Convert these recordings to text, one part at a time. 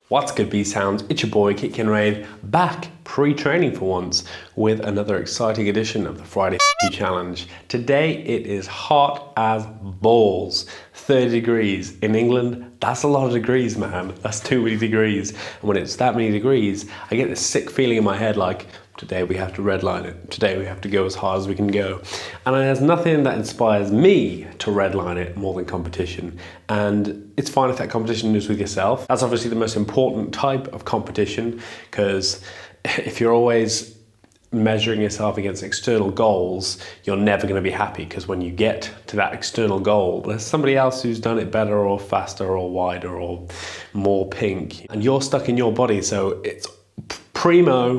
What's good, B-Sounds? It's your boy, Kickin' Raid, back pre-training for once with another exciting edition of the Friday Challenge. Today it is hot as balls, 30 degrees. In England, that's a lot of degrees, man. That's too many degrees. And when it's that many degrees, I get this sick feeling in my head like, today we have to redline it. Today we have to go as hard as we can go. And there's nothing that inspires me to redline it more than competition. And it's fine if that competition is with yourself. That's obviously the most important type of competition, because if you're always measuring yourself against external goals, you're never going to be happy, because when you get to that external goal, there's somebody else who's done it better or faster or wider or more pink, and you're stuck in your body. So it's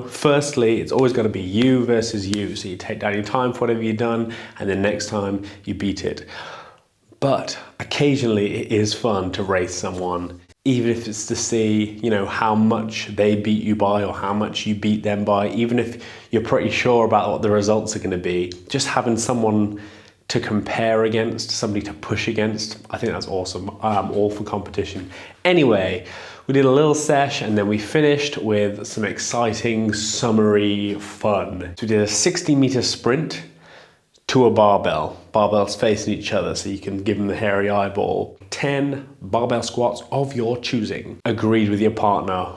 firstly, it's always got to be you versus you. So you take down your time for whatever you've done, and then next time you beat it. But occasionally it is fun to race someone, even if it's to see, you know, how much they beat you by or how much you beat them by, even if you're pretty sure about what the results are going to be. Just having someone to compare against, somebody to push against, I think that's awesome. I'm all for competition. Anyway, we did a little sesh and then we finished with some exciting summary fun. So we did a 60-meter sprint to a barbell. Barbells facing each other so you can give them the hairy eyeball. 10 barbell squats of your choosing. Agreed with your partner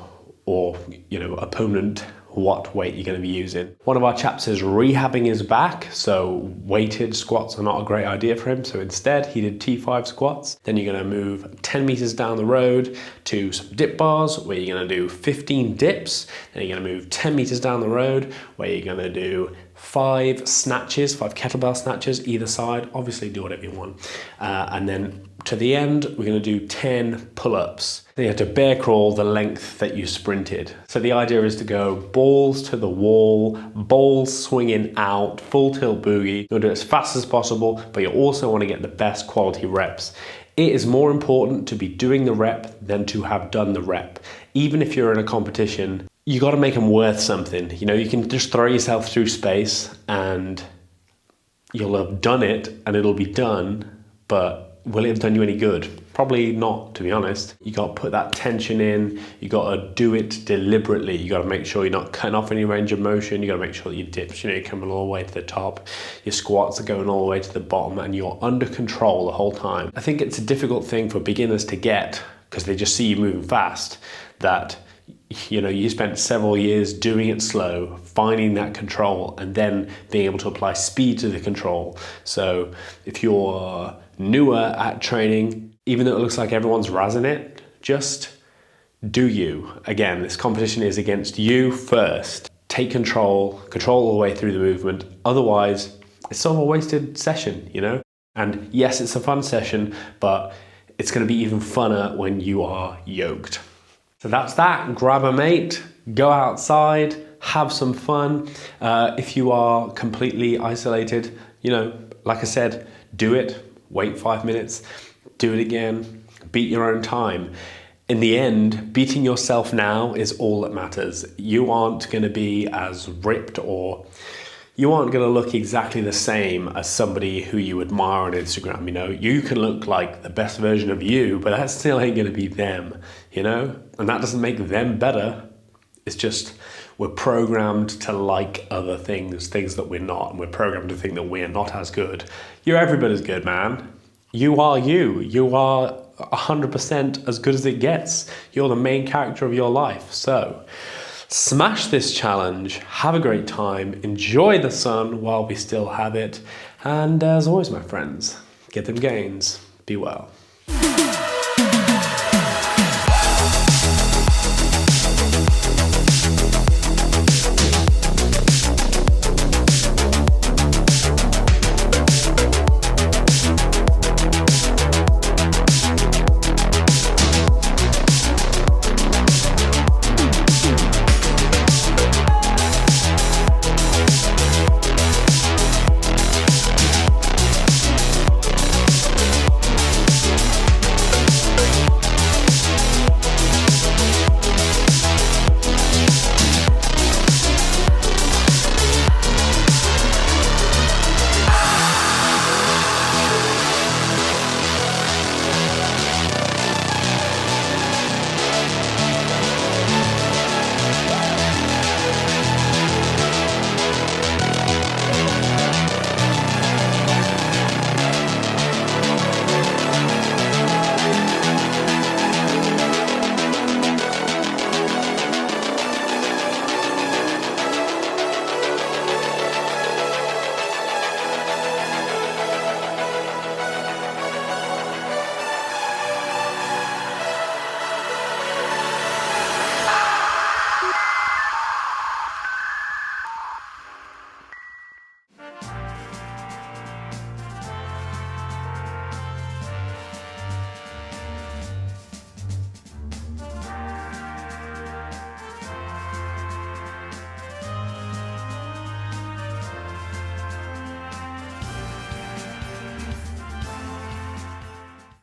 or, you know, opponent what weight you're going to be using. One of our chaps is rehabbing his back, so weighted squats are not a great idea for him. So instead he did T5 squats. Then you're going to move 10 meters down the road to some dip bars where you're going to do 15 dips. Then you're going to move 10 meters down the road where you're going to do 5 snatches, 5 kettlebell snatches either side. Obviously do whatever you want. And then to the end, we're going to do 10 pull-ups. Then you have to bear crawl the length that you sprinted. So the idea is to go balls to the wall, balls swinging out, full tilt boogie. You'll do it as fast as possible, but you also want to get the best quality reps. It is more important to be doing the rep than to have done the rep. Even if you're in a competition, you got to make them worth something. You know, you can just throw yourself through space and you'll have done it and it'll be done, but will it have done you any good? Probably not, to be honest. You got to put that tension in. You got to do it deliberately. You got to make sure you're not cutting off any range of motion. You got to make sure that your dips, you know, you're coming all the way to the top. Your squats are going all the way to the bottom, and you're under control the whole time. I think it's a difficult thing for beginners to get, because they just see you moving fast, that, you know, you spent several years doing it slow, finding that control, and then being able to apply speed to the control. So if you're newer at training, even though it looks like everyone's razzing it, just do you. Again, this competition is against you first. Take control all the way through the movement. Otherwise, it's sort of a wasted session, you know? And yes, it's a fun session, but it's going to be even funner when you are yoked. So that's that. Grab a mate, go outside, have some fun. If you are completely isolated, you know, like I said, do it. Wait 5 minutes, do it again, beat your own time. In the end, beating yourself now is all that matters. You aren't going to be as ripped, or you aren't going to look exactly the same as somebody who you admire on Instagram. You know, you can look like the best version of you, but that still ain't going to be them, you know? And that doesn't make them better. It's just we're programmed to like other things that we're not, and we're programmed to think that we're not as good. You're every bit as good, man. You are you. You are 100% as good as it gets. You're the main character of your life. So smash this challenge, have a great time, enjoy the sun while we still have it, and as always, my friends, get them gains. Be well.